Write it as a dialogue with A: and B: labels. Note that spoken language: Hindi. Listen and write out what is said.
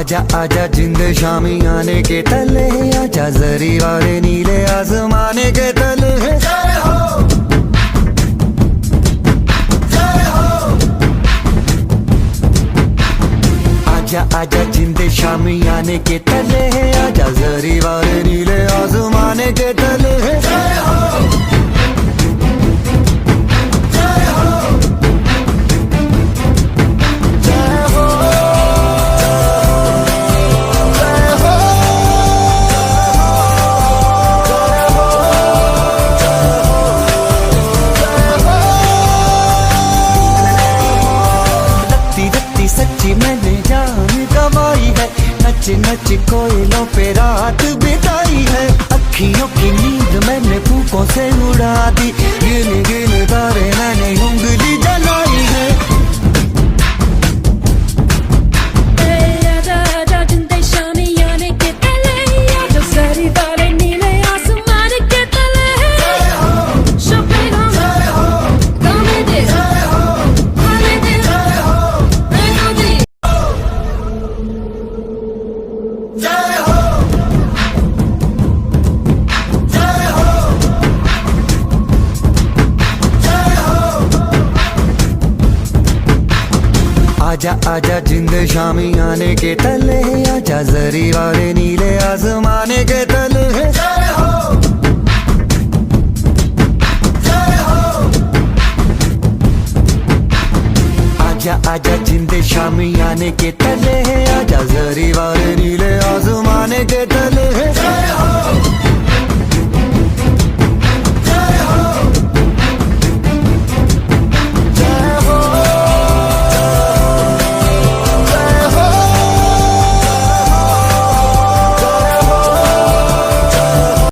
A: आजा आजा जिंद शामी आने के तले, आजा जरी वाले नीले आसमाने के तले। जय हो जय हो, आजा आजा जिंद शामी आने के तले, आजा जरी वाले नीले आसमाने के तले। जय हो सच्ची मैंने जान गवाई है, नच नच कोयलों पे रात बिताई है। अखियों की नींद मैंने फूकों से उड़ा दी, गिन गिन तारे मैंने उंगली जलाई है।
B: आजा आजा जिंदे शामी आने के तले, आजा जरी वाले नीले आसमान के तले।
A: आजा आजा जिंद शामी आने के तले, आजा जरी वाले नीले आसमाने के तले। जय हो जय हो, आजा आजा जिंद शामी आने के तले, आजा जरी वाले नीले आसमाने के तले। जय हो